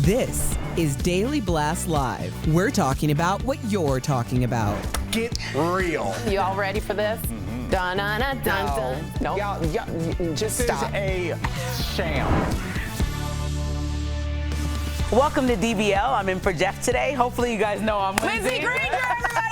This is Daily Blast Live. We're talking about what you're talking about. Get real. You all ready for this? Dun, dun, dun, dun, dun. No. Y'all, just stop. This is a sham. Welcome to DBL. I'm in for Jeff today. Hopefully you guys know I'm Lindsay Granger, everybody!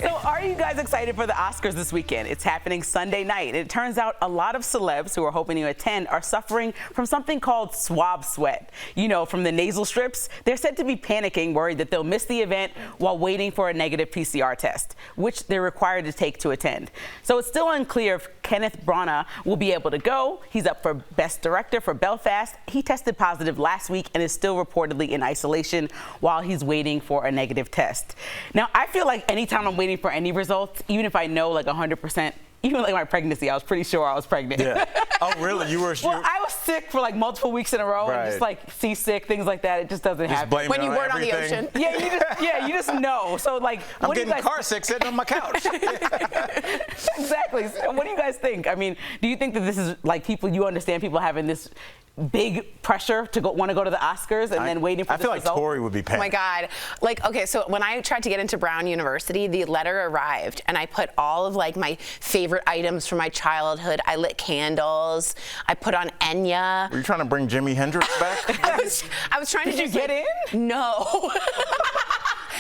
So are you guys excited for the Oscars this weekend? It's happening Sunday night. It turns out a lot of celebs who are hoping to attend are suffering from something called swab sweat. You know, from the nasal strips. They're said to be panicking, worried that they'll miss the event while waiting for a negative PCR test, which they're required to take to attend. So it's still unclear if Kenneth Branagh will be able to go. He's up for Best Director for Belfast. He tested positive last week and is still reportedly in isolation while he's waiting for a negative test. Now, I feel like anytime I'm waiting for any results, even if I know like 100%, even like my pregnancy, I was pretty sure I was pregnant. Yeah. Oh, really? You were? Well, I was sick for like multiple weeks in a row, and just like seasick, things like that. It just doesn't happen. When you weren't on the ocean. Yeah, you just know. So like, I'm getting car sick sitting on my couch. Exactly. So what do you guys think? I mean, do you think that this is like you understand people having this big pressure to want to go to the Oscars and then waiting for I feel like result? Tori would be paying. Oh my God. Like, okay, so when I tried to get into Brown University, the letter arrived and I put all of like my favorite items from my childhood. I lit candles. I put on Enya. Were you trying to bring Jimi Hendrix back? I was trying to Did you get in? No.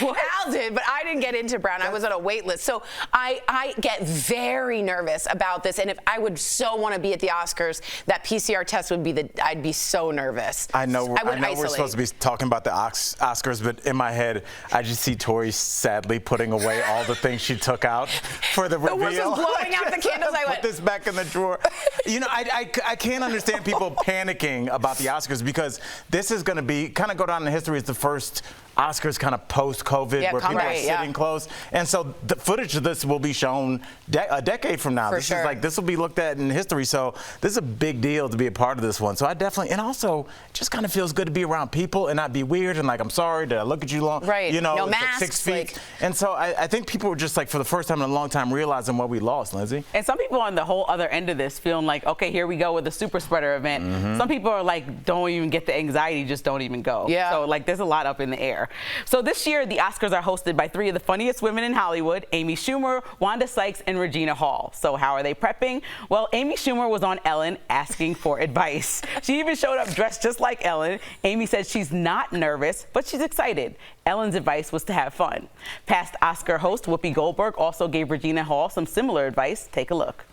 Al did, but I didn't get into Brown. I was on a wait list. So I get very nervous about this. And if I would so want to be at the Oscars, that PCR test would be I'd be so nervous. I know we're supposed to be talking about the Oscars, but in my head, I just see Tori sadly putting away all the things she took out for the reveal. The was blowing out the candles. I went, put this back in the drawer. You know, I can't understand people panicking about the Oscars because this is going to be kind of go down in history as the first Oscars kind of post-COVID where people are sitting close. And so the footage of this will be shown a decade from now. This will be looked at in history. So this is a big deal to be a part of this one. So I definitely, and also it just kind of feels good to be around people and not be weird and like, I'm sorry, did I look at you long? Right. You know, no it's masks, like 6 feet. And so I think people were just like, for the first time in a long time, realizing what we lost, Lindsay. And some people on the whole other end of this feeling like, okay, here we go with the super spreader event. Mm-hmm. Some people are like, don't even get the anxiety, just don't even go. Yeah. So like, there's a lot up in the air. So this year, the Oscars are hosted by 3 of the funniest women in Hollywood, Amy Schumer, Wanda Sykes, and Regina Hall. So how are they prepping? Well, Amy Schumer was on Ellen asking for advice. She even showed up dressed just like Ellen. Amy said she's not nervous, but she's excited. Ellen's advice was to have fun. Past Oscar host Whoopi Goldberg also gave Regina Hall some similar advice. Take a look.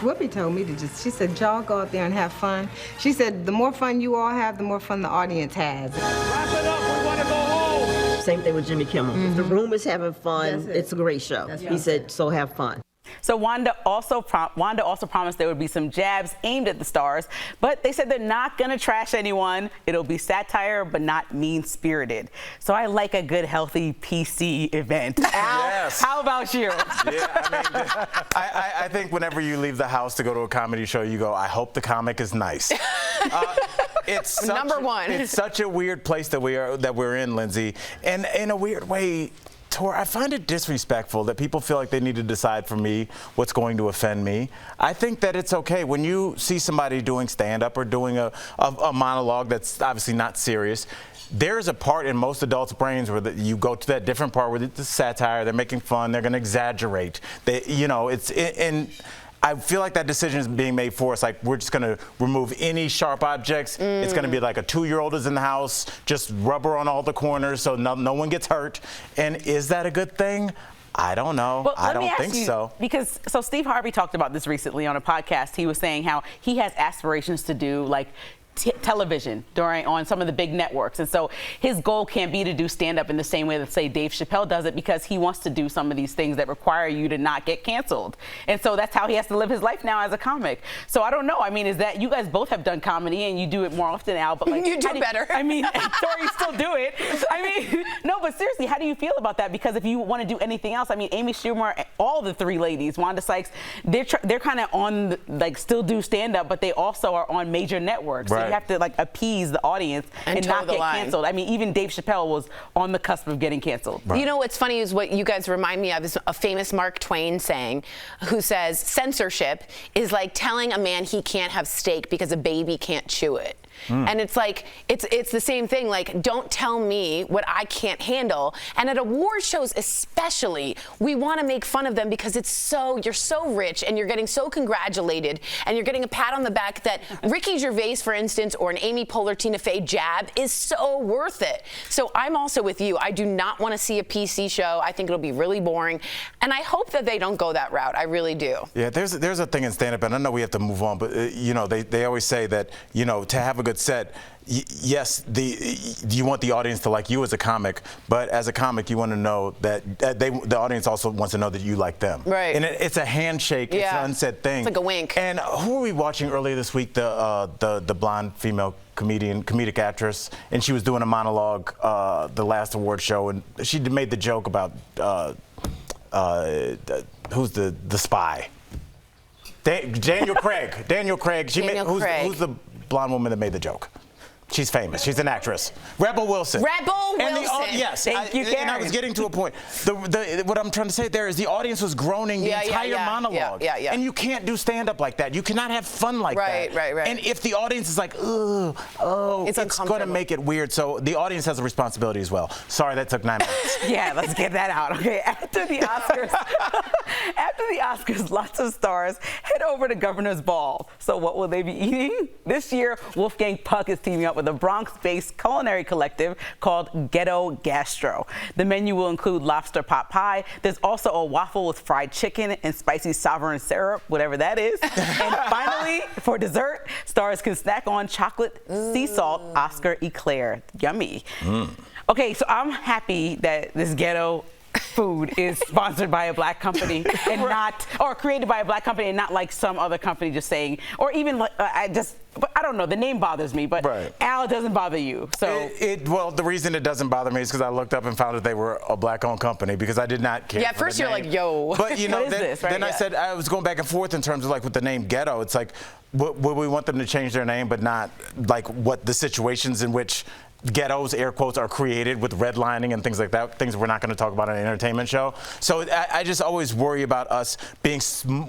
Whoopi told me she said, y'all go out there and have fun. She said, the more fun you all have, the more fun the audience has. Wrap it up, we want to go home. Same thing with Jimmy Kimmel. If the room is having fun, it's a great show. He said, so have fun. So Wanda also promised there would be some jabs aimed at the stars, but they said they're not going to trash anyone. It'll be satire, but not mean-spirited. So I like a good, healthy PC event. Al, yes. How about you? Yeah, I mean, I think whenever you leave the house to go to a comedy show, you go, I hope the comic is nice. It's number one. It's such a weird place that we're in, Lindsay, and in a weird way. Tor, I find it disrespectful that people feel like they need to decide for me what's going to offend me. I think that it's okay when you see somebody doing stand-up or doing a monologue that's obviously not serious. There's a part in most adults' brains where you go to that different part where it's satire, they're making fun, they're going to exaggerate. I feel like that decision is being made for us. Like, we're just going to remove any sharp objects. It's going to be like a 2-year-old is in the house, just rubber on all the corners so no one gets hurt. And is that a good thing? I don't know. Well, I don't think so. Because Steve Harvey talked about this recently on a podcast. He was saying how he has aspirations to do like television on some of the big networks, and so his goal can't be to do stand-up in the same way that say Dave Chappelle does it, because he wants to do some of these things that require you to not get canceled, and so that's how he has to live his life now as a comic. So I don't know. I mean, is that you guys both have done comedy and you do it more often now, but like you do better. I mean, sorry, you still do it. I mean, no, but seriously, how do you feel about that? Because if you want to do anything else, I mean, Amy Schumer, all the 3 ladies, Wanda Sykes, they're kind of on still do stand-up, but they also are on major networks. Right. So you have to like appease the audience and not get canceled. I mean, even Dave Chappelle was on the cusp of getting canceled. Right. You know what's funny is what you guys remind me of is a famous Mark Twain saying, who says censorship is like telling a man he can't have steak because a baby can't chew it. And it's like, it's the same thing. Like, don't tell me what I can't handle. And at award shows especially, we want to make fun of them because you're so rich and you're getting so congratulated and you're getting a pat on the back that Ricky Gervais, for instance, or an Amy Poehler, Tina Fey jab is so worth it. So I'm also with you. I do not want to see a PC show. I think it'll be really boring. And I hope that they don't go that route. I really do. Yeah, there's a thing in stand-up, and I know we have to move on, but you know, they always say that, you know, to have a good set, yes, you want the audience to like you as a comic, but as a comic, you want to know that the audience also wants to know that you like them. Right. And it's a handshake. It's an unsaid thing. It's like a wink. And who were we watching earlier this week? The blonde female comedic actress, and she was doing a monologue the last award show, and she made the joke about who's the spy? Daniel Craig. Daniel Craig. Who's the blonde woman that made the joke? She's famous. She's an actress. Rebel Wilson. Rebel Wilson. Yes. Thank you, Karen. And I was getting to a point. What I'm trying to say there is the audience was groaning the entire monologue. And you can't do stand-up like that. You cannot have fun like that. Right. And if the audience is like, it's going to make it weird. So the audience has a responsibility as well. Sorry, that took 9 minutes. Yeah, let's get that out. Okay, after the Oscars, lots of stars head over to Governor's Ball. So what will they be eating? This year, Wolfgang Puck is teaming up with a Bronx-based culinary collective called Ghetto Gastro. The menu will include lobster pot pie. There's also a waffle with fried chicken and spicy sovereign syrup, whatever that is. And finally, for dessert, stars can snack on chocolate sea salt Oscar eclair. Yummy. Okay, so I'm happy that this ghetto food is sponsored by a black company and not, or created by a black company and not like some other company just saying, or even like, but I don't know, the name bothers me, but Al, it doesn't bother you. So well, the reason it doesn't bother me is because I looked up and found that they were a black-owned company because I did not care. Yeah, at first you're like, yo. But you know, then I said, I was going back and forth in terms of like with the name Ghetto. It's like, would we want them to change their name, but not like what the situations in which ghettos, air quotes, are created with redlining and things like that, things we're not going to talk about on an entertainment show. So I just always worry about us being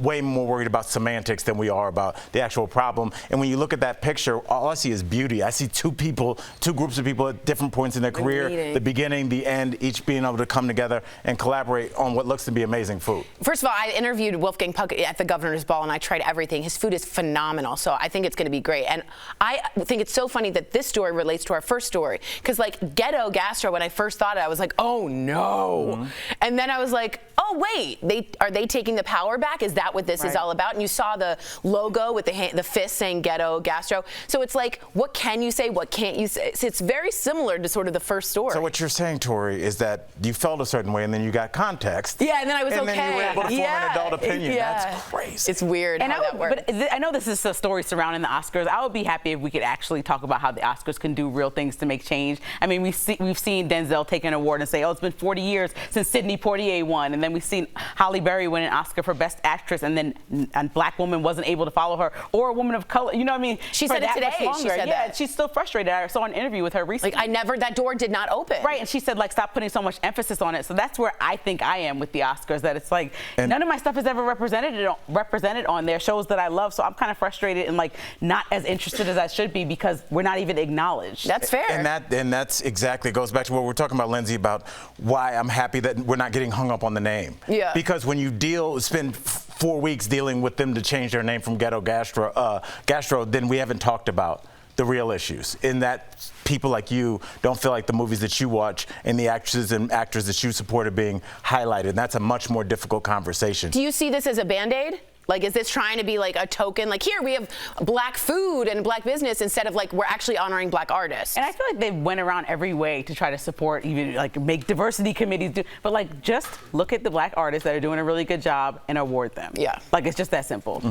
way more worried about semantics than we are about the actual problem. And when you look at that picture, all I see is beauty. I see two groups of people at different points in their career, the beginning, the end, each being able to come together and collaborate on what looks to be amazing food. First of all, I interviewed Wolfgang Puck at the Governor's Ball, and I tried everything. His food is phenomenal, so I think it's going to be great. And I think it's so funny that this story relates to our first story. Because like Ghetto Gastro, when I first thought it, I was like, oh no. And then I was like, oh wait, are they taking the power back? Is that what this is all about? And you saw the logo with the fist saying Ghetto Gastro. So it's like, what can you say? What can't you say? So it's very similar to sort of the first story. So what you're saying, Tori, is that you felt a certain way and then you got context. Yeah, and then I was and then you were able to form an adult opinion. That's crazy. It's weird how that works. But I know this is a story surrounding the Oscars. I would be happy if we could actually talk about how the Oscars can do real things to make change. I mean, we've seen Denzel take an award and say, oh, it's been 40 years since Sidney Poitier won. And then we've seen Halle Berry win an Oscar for Best Actress, and then a black woman wasn't able to follow her, or a woman of color. You know what I mean? She said it today. She said that. She's still frustrated. I saw an interview with her recently. Like, that door did not open. Right, and she said, like, stop putting so much emphasis on it. So that's where I think I am with the Oscars, that it's like, none of my stuff is ever represented on their shows that I love. So I'm kind of frustrated and like not as interested as I should be because we're not even acknowledged. That's fair. And that's exactly goes back to what we're talking about, Lindsay, about why I'm happy that we're not getting hung up on the name. Yeah. Because when you spend 4 weeks dealing with them to change their name from Ghetto Gastro, then we haven't talked about the real issues, in that people like you don't feel like the movies that you watch and the actresses and actors that you support are being highlighted. And that's a much more difficult conversation. Do you see this as a Band-Aid? Like, is this trying to be like a token? Like, here we have black food and black business instead of like we're actually honoring black artists. And I feel like they went around every way to try to support, even like make diversity committees do. But like, just look at the black artists that are doing a really good job and award them. Yeah. Like, it's just that simple.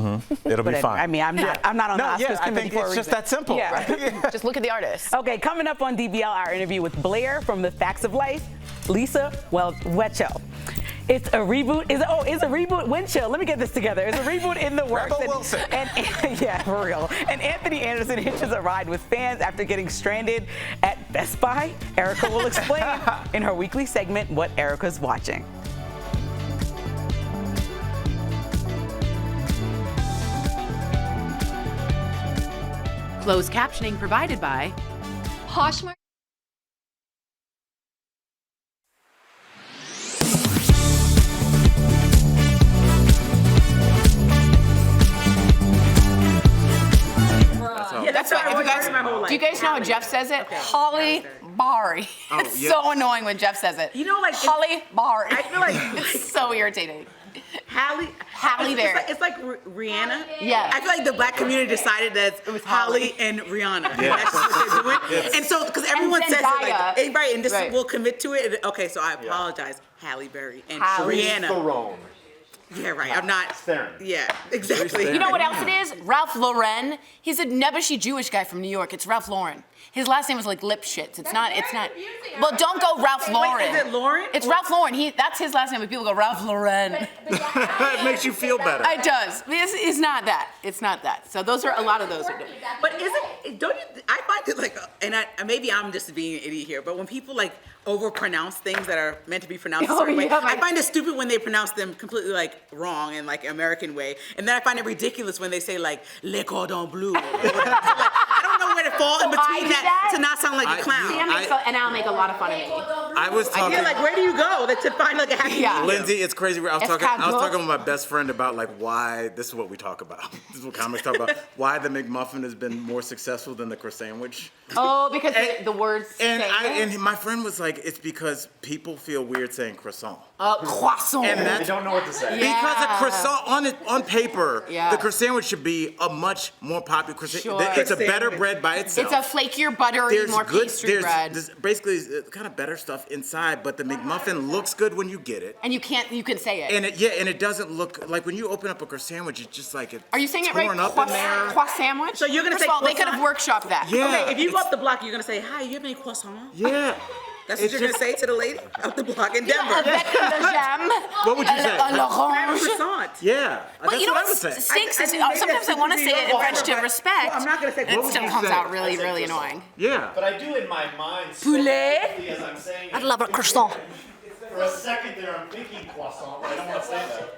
It'll be fine. I mean, I'm not on the Oscars committee for a reason. It's just that simple. Yeah. Just look at the artists. Okay, coming up on DBL, our interview with Blair from The Facts of Life, Lisa Whelchel. It's a reboot. Is a reboot? Whelchel. Let me get this together. It's a reboot in the works. Rebel Wilson. Yeah, for real. And Anthony Anderson hitches a ride with fans after getting stranded at Best Buy. Erica will explain in her weekly segment what Erica's watching. Closed captioning provided by Poshmark. That's right. Do you guys know how Jeff says it? Okay. Holly Bari. It's so annoying when Jeff says it. You know, like Holly Bari. I feel like it's so irritating. Halle Berry. It's like Rihanna. Yeah. I feel like the black community decided that it was Halle and Rihanna. Yeah. That's what they're doing. Yes. And so, because everyone says it, like, right, and this will commit to it. Okay, so I apologize, Halle Berry and Rihanna. Theron. Yeah, right. I'm not. Staring. Yeah, exactly. You know what else it is? Ralph Lauren. He's a nebbishy Jewish guy from New York. It's Ralph Lauren. His last name is like Lipschitz. It's not. Well, don't go Ralph Lauren. Wait, is it Lauren? It's Ralph Lauren. That's his last name, but people go Ralph Lauren. It makes you feel better. It does. It's not that. It's not that. So those are a lot of those are different. But don't you? I find it like, and maybe I'm just being an idiot here, but when people like overpronounce things that are meant to be pronounced a certain way, I find it stupid when they pronounce them completely like wrong in like American way, and then I find it ridiculous when they say like Le Cordon Bleu. I don't know where to fall in between that to not sound like a clown. And I'll make a lot of fun of me. I was talking. Yeah, like where do you go to find like a happy medium? Lindsay, it's crazy. I was talking with my best friend about like why this is what we talk about. This is what comics talk about. Why the McMuffin has been more successful than the croissant sandwich. Oh, because the words. And my friend was like, it's because people feel weird saying croissant. Croissant. And they don't know what to say. Because a croissant on paper, the croissant sandwich should be a much more popular croissant. Sure. It's a better bread by itself. It's a flakier, buttery, more pastry bread. There's basically kind of better stuff inside, but the McMuffin looks good when you get it. And you can say it. And it doesn't look like when you open up a croissant sandwich, it's just like it's Are you saying it right? torn up in there. Croissant sandwich? So you're gonna First say of all, they could have workshopped that. Yeah. Okay, if you go up the block, you're gonna say, "Hi, you have any croissant?" Yeah. That's what you're gonna say to the lady up the block in Denver. What would you say? Croissant. Yeah. Well, you know what stinks is sometimes I want to say it in French to respect. Well, I'm not gonna say. It still comes out really, really annoying. Yeah. But I do in my mind. Poulet. As I'm saying. I'd love a croissant. For a second there, I'm thinking croissant, but I don't want to say that.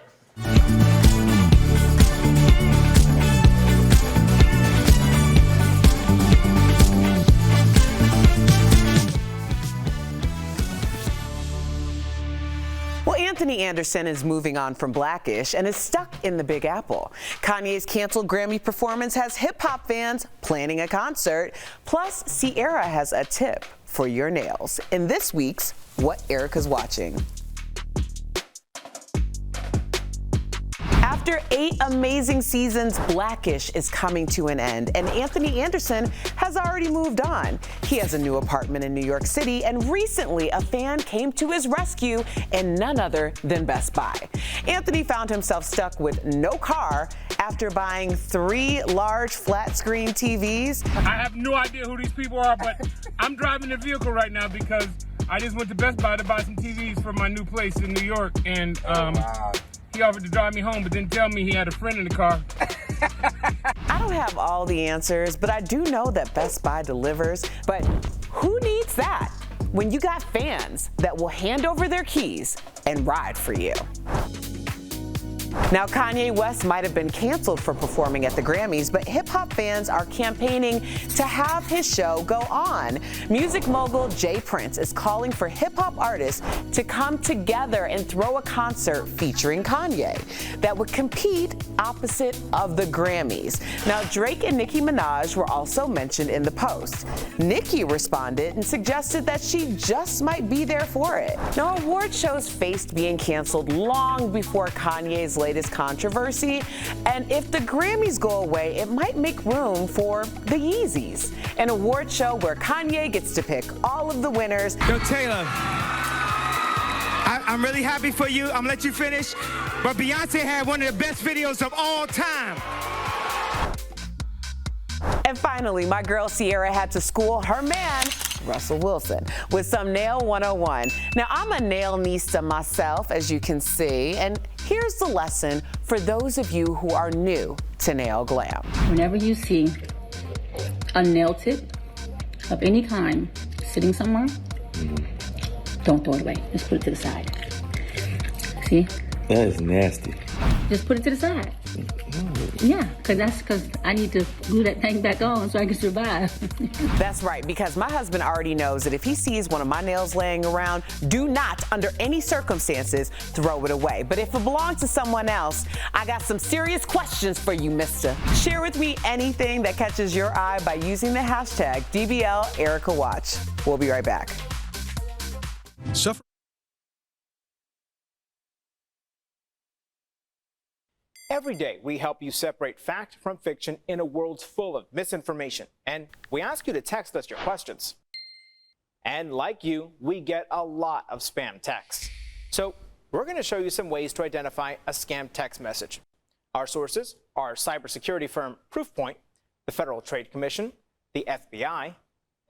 Well, Anthony Anderson is moving on from Blackish and is stuck in the Big Apple. Kanye's canceled Grammy performance has hip-hop fans planning a concert. Plus, Sierra has a tip for your nails in this week's What Erica's Watching. After 8 amazing seasons, Blackish is coming to an end, and Anthony Anderson has already moved on. He has a new apartment in New York City, and recently a fan came to his rescue, and none other than Best Buy. Anthony found himself stuck with no car after buying 3 large flat-screen TVs. I have no idea who these people are, but I'm driving the vehicle right now because I just went to Best Buy to buy some TVs for my new place in New York, and he offered to drive me home, but didn't tell me he had a friend in the car. I don't have all the answers, but I do know that Best Buy delivers. But who needs that when you got fans that will hand over their keys and ride for you? Now, Kanye West might have been canceled for performing at the Grammys, but hip-hop fans are campaigning to have his show go on. Music mogul Jay Prince is calling for hip-hop artists to come together and throw a concert featuring Kanye that would compete opposite of the Grammys. Now, Drake and Nicki Minaj were also mentioned in the post. Nicki responded and suggested that she just might be there for it. Now, award shows faced being canceled long before Kanye's latest controversy, and if the Grammys go away, it might make room for the Yeezys, an award show where Kanye gets to pick all of the winners. Yo, Taylor, I'm really happy for you. I'm gonna let you finish, but Beyonce had one of the best videos of all time. And finally, my girl Sierra had to school her man, Russell Wilson, with some Nail 101. Now, I'm a nailnista myself, as you can see, and here's the lesson for those of you who are new to nail glam. Whenever you see a nail tip of any kind sitting somewhere, don't throw it away. Just put it to the side. See? That is nasty. Just put it to the side. Yeah, because I need to glue that thing back on so I can survive. That's right, because my husband already knows that if he sees one of my nails laying around, do not, under any circumstances, throw it away. But if it belongs to someone else, I got some serious questions for you, mister. Share with me anything that catches your eye by using the hashtag DBLEricaWatch. We'll be right back. Every day, we help you separate fact from fiction in a world full of misinformation. And we ask you to text us your questions. And like you, we get a lot of spam texts. So we're going to show you some ways to identify a scam text message. Our sources are cybersecurity firm Proofpoint, the Federal Trade Commission, the FBI,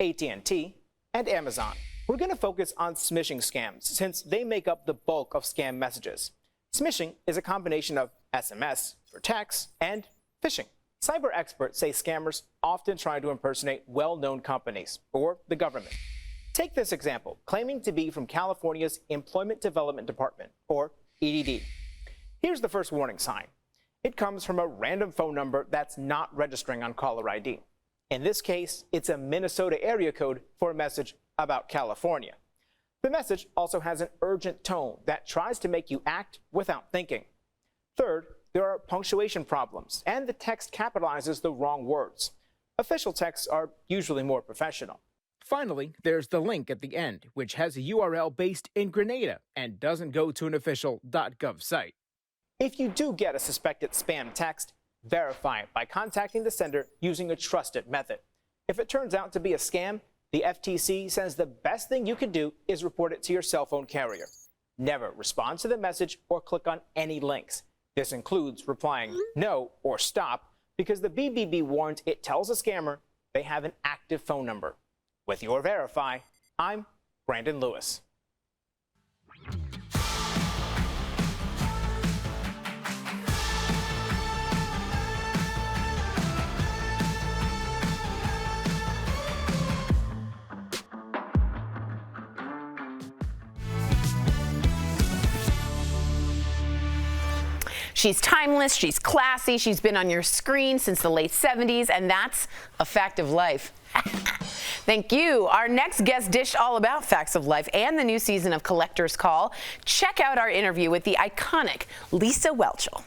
AT&T, and Amazon. We're going to focus on smishing scams since they make up the bulk of scam messages. Smishing is a combination of SMS for text and phishing. Cyber experts say scammers often try to impersonate well-known companies or the government. Take this example, claiming to be from California's Employment Development Department, or EDD. Here's the first warning sign. It comes from a random phone number that's not registering on caller ID. In this case, it's a Minnesota area code for a message about California. The message also has an urgent tone that tries to make you act without thinking. Third, there are punctuation problems, and the text capitalizes the wrong words. Official texts are usually more professional. Finally, there's the link at the end, which has a URL based in Grenada and doesn't go to an official .gov site. If you do get a suspected spam text, verify it by contacting the sender using a trusted method. If it turns out to be a scam, the FTC says the best thing you can do is report it to your cell phone carrier. Never respond to the message or click on any links. This includes replying no or stop because the BBB warns it tells a scammer they have an active phone number. With your Verify, I'm Brandon Lewis. She's timeless, she's classy, she's been on your screen since the late 70s, and that's a fact of life. Thank you. Our next guest dished all about facts of life and the new season of Collector's Call. Check out our interview with the iconic Lisa Whelchel.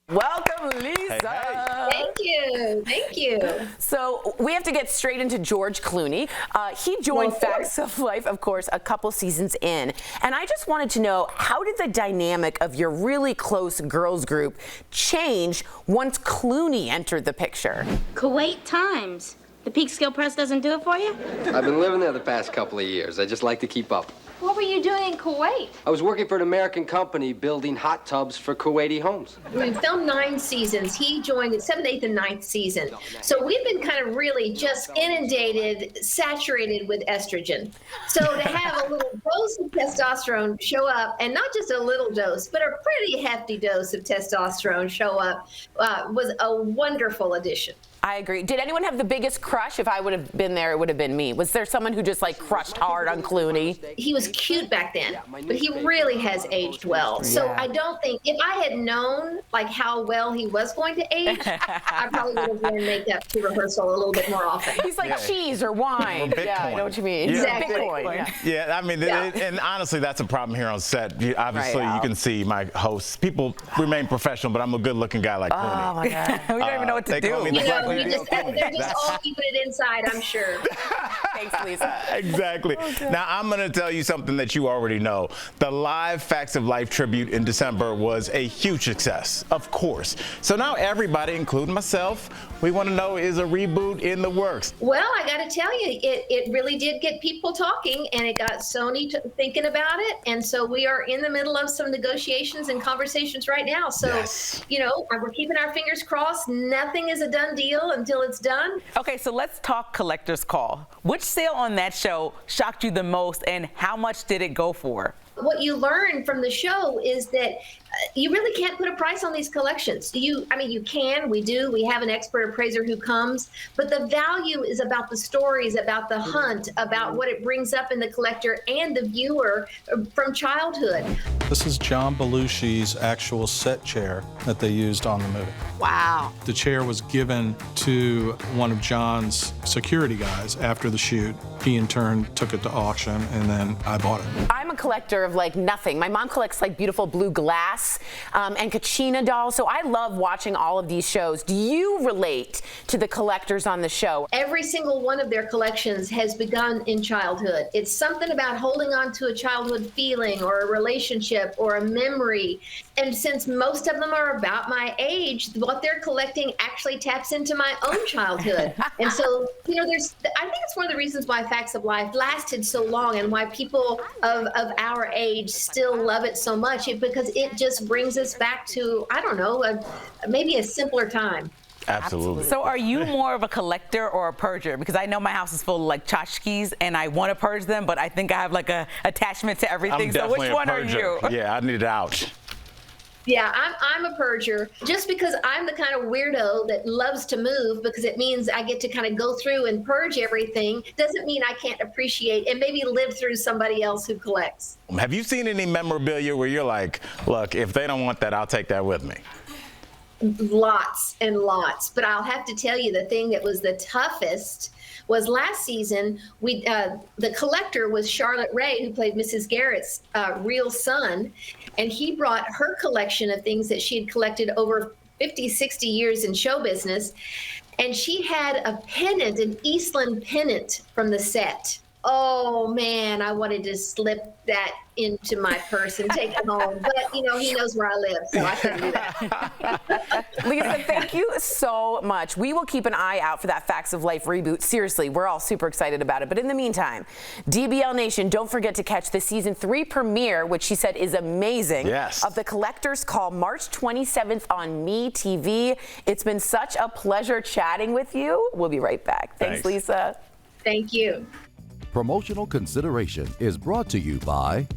Welcome, Lisa. Hey. Thank you. Thank you. So we have to get straight into George Clooney. He joined Facts of Life, of course, a couple seasons in. And I just wanted to know, how did the dynamic of your really close girls group change once Clooney entered the picture? Kuwait Times. The peak scale press doesn't do it for you? I've been living there the past couple of years. I just like to keep up. What were you doing in Kuwait? I was working for an American company building hot tubs for Kuwaiti homes. We filmed 9 seasons. He joined the 7th, 8th, and 9th season. So we've been kind of really just inundated, saturated with estrogen. So to have a little dose of testosterone show up, and not just a little dose, but a pretty hefty dose of testosterone show up, was a wonderful addition. I agree. Did anyone have the biggest crush? If I would have been there, it would have been me. Was there someone who just like crushed hard on Clooney? He was cute back then, but he really has aged well. So I don't think, if I had known like how well he was going to age, I probably would have worn makeup to rehearsal a little bit more often. He's like cheese or wine. Yeah, I know what you mean. Yeah. Exactly. Bitcoin. Yeah, I mean, and honestly, that's a problem here on set. Obviously, you can see my hosts. People remain professional, but I'm a good-looking guy like Clooney. Oh my God. We don't even know what to do. They're just all keeping it inside, I'm sure. Thanks, Lisa. Exactly. Okay. Now, I'm going to tell you something that you already know. The live Facts of Life tribute in December was a huge success, of course. So now everybody, including myself, we want to know, is a reboot in the works? Well, I got to tell you, it really did get people talking, and it got Sony thinking about it. And so we are in the middle of some negotiations and conversations right now. So, you know, we're keeping our fingers crossed. Nothing is a done deal until it's done. Okay, so let's talk Collector's Call. Which sale on that show shocked you the most, and how much did it go for? What you learn from the show is that you really can't put a price on these collections. You can, we have an expert appraiser who comes, but the value is about the stories, about the hunt, about what it brings up in the collector and the viewer from childhood. This is John Belushi's actual set chair that they used on the movie. Wow. The chair was given to one of John's security guys after the shoot. He in turn took it to auction, and then I bought it. I'm a collector of like nothing. My mom collects like beautiful blue glass and Kachina dolls, so I love watching all of these shows. Do you relate to the collectors on the show? Every single one of their collections has begun in childhood. It's something about holding on to a childhood feeling or a relationship or a memory. And since most of them are about my age, what they're collecting actually taps into my own childhood. And so, I think it's one of the reasons why Facts of Life lasted so long and why people of our age still love it so much, because it just brings us back to, I don't know, maybe a simpler time. Absolutely. So are you more of a collector or a purger? Because I know my house is full of like tchotchkes and I want to purge them, but I think I have like a attachment to everything. So which one are you? Yeah, I need it out. Yeah, I'm a purger. Just because I'm the kind of weirdo that loves to move, because it means I get to kind of go through and purge everything, doesn't mean I can't appreciate and maybe live through somebody else who collects. Have you seen any memorabilia where you're like, look, if they don't want that, I'll take that with me? Lots and lots. But I'll have to tell you, the thing that was the toughest was last season. The collector was Charlotte Rae, who played Mrs. Garrett's real son, and he brought her collection of things that she had collected over 50, 60 years in show business, and she had a pennant, an Eastland pennant from the set. Oh man, I wanted to slip that into my purse and take it home. But he knows where I live, so I couldn't do that. Lisa, thank you so much. We will keep an eye out for that Facts of Life reboot. Seriously, we're all super excited about it. But in the meantime, DBL Nation, don't forget to catch the season 3 premiere, which she said is amazing, of The Collector's Call, March 27th on MeTV. It's been such a pleasure chatting with you. We'll be right back. Thanks. Lisa. Thank you. Promotional consideration is brought to you by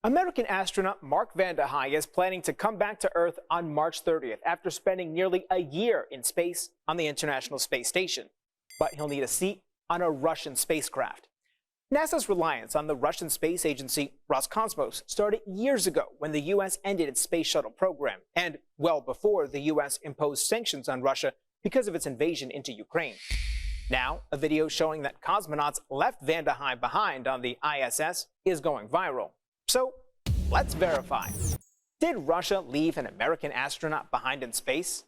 American astronaut Mark Vande Hei is planning to come back to Earth on March 30th after spending nearly a year in space on the International Space Station. But he'll need a seat on a Russian spacecraft. NASA's reliance on the Russian space agency Roscosmos started years ago when the U.S. ended its space shuttle program, and well before the U.S. imposed sanctions on Russia because of its invasion into Ukraine. Now, a video showing that cosmonauts left Vande Hei behind on the ISS is going viral. So, let's verify. Did Russia leave an American astronaut behind in space?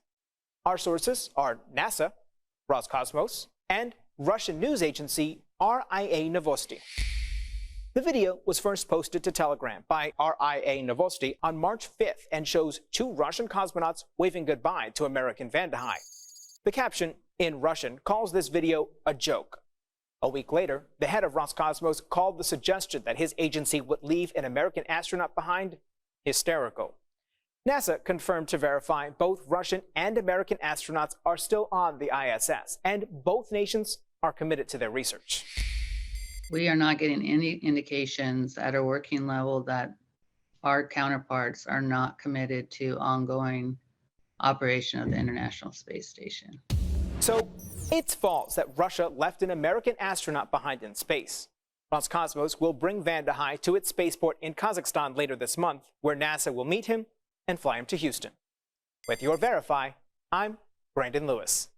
Our sources are NASA, Roscosmos, and Russian news agency RIA Novosti. The video was first posted to Telegram by RIA Novosti on March 5th and shows 2 Russian cosmonauts waving goodbye to American Vande Hei. The caption, in Russian, calls this video a joke. A week later, the head of Roscosmos called the suggestion that his agency would leave an American astronaut behind hysterical. NASA confirmed to verify both Russian and American astronauts are still on the ISS, and both nations are committed to their research. We are not getting any indications at a working level that our counterparts are not committed to ongoing operation of the International Space Station. So it's false that Russia left an American astronaut behind in space. Roscosmos will bring Vande Hei to its spaceport in Kazakhstan later this month, where NASA will meet him and fly him to Houston. With your Verify, I'm Brandon Lewis.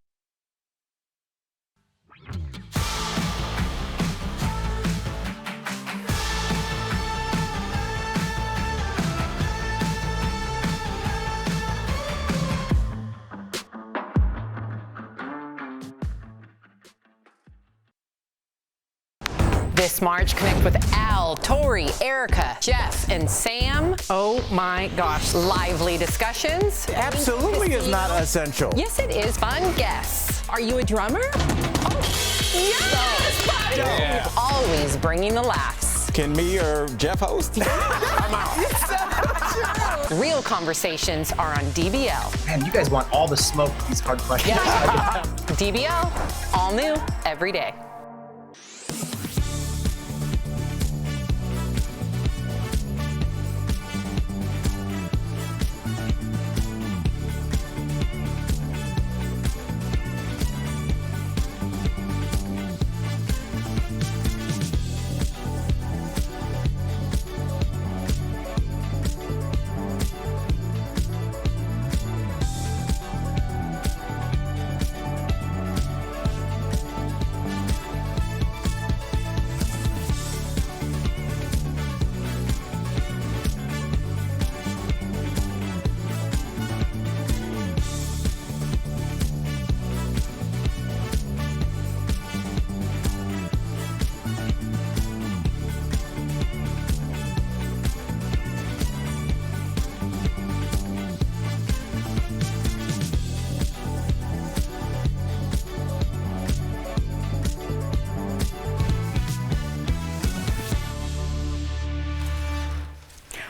This March, connect with Al, Tori, Erica, Jeff, and Sam. Oh my gosh. Lively discussions. Absolutely is not essential. Yes, it is. Fun guests. Are you a drummer? Oh, yes! Yeah. Always bringing the laughs. Can me or Jeff host? I'm out. Real conversations are on DBL. Man, you guys want all the smoke with these hard questions. Yeah. DBL, all new every day.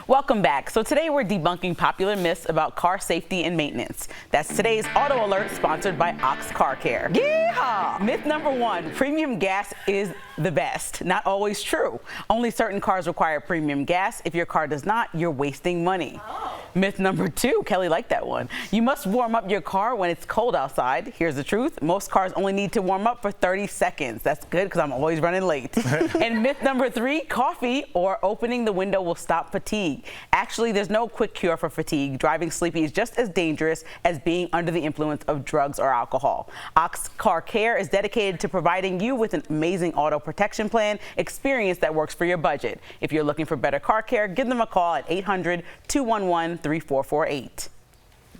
Welcome back. So today we're debunking popular myths about car safety and maintenance. That's today's Auto Alert, sponsored by Ox Car Care. Yeehaw! Myth number 1, premium gas is the best. Not always true. Only certain cars require premium gas. If your car does not, you're wasting money. Myth number 2, Kelly liked that one. You must warm up your car when it's cold outside. Here's the truth. Most cars only need to warm up for 30 seconds. That's good because I'm always running late. And myth number 3, coffee or opening the window will stop fatigue. Actually, there's no quick cure for fatigue. Driving sleepy is just as dangerous as being under the influence of drugs or alcohol. Ox Car Care is dedicated to providing you with an amazing auto protection plan experience that works for your budget. If you're looking for better car care, give them a call at 800-211-3448.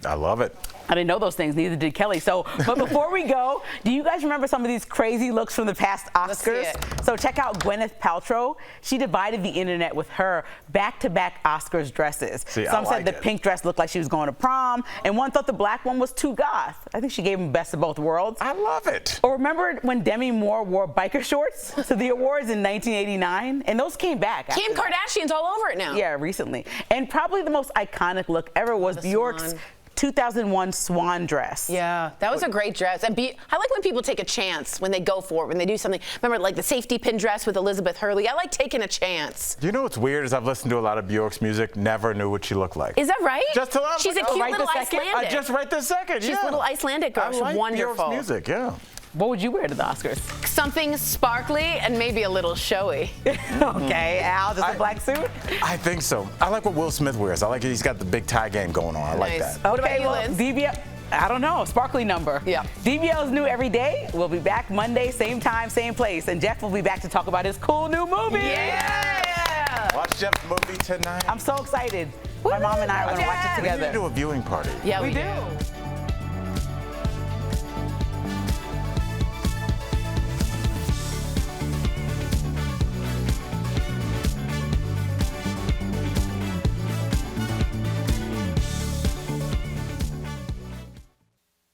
I love it. I didn't know those things, neither did Kelly. So, but before we go, do you guys remember some of these crazy looks from the past Oscars? So check out Gwyneth Paltrow. She divided the internet with her back-to-back Oscars dresses. Some said the pink dress looked like she was going to prom, and one thought the black one was too goth. I think she gave them best of both worlds. I love it. Or remember when Demi Moore wore biker shorts to the awards in 1989? And those came back. Kim Kardashian's all over it now. Yeah, recently. And probably the most iconic look ever was Bjork's 2001 swan dress. Yeah, that was a great dress. And I like when people take a chance when they go for it, when they do something. Remember, like the safety pin dress with Elizabeth Hurley? I like taking a chance. You know what's weird is I've listened to a lot of Bjork's music, never knew what she looked like. Is that right? Just to She's a cute little Icelandic. Just right this second, She's a little Icelandic girl. I like wonderful. Bjork's music, yeah. What would you wear to the Oscars? Something sparkly and maybe a little showy. Okay, Al, just a black suit? I think so. I like what Will Smith wears. I like it. He's got the big tie game going on. I like that. Okay, what about you, Liz? DBL, I don't know, sparkly number. Yeah. DBL is new every day. We'll be back Monday, same time, same place. And Jeff will be back to talk about his cool new movie. Yeah! Watch Jeff's movie tonight. I'm so excited. My mom and I are going to watch it together. We need to do a viewing party. Yeah, we do.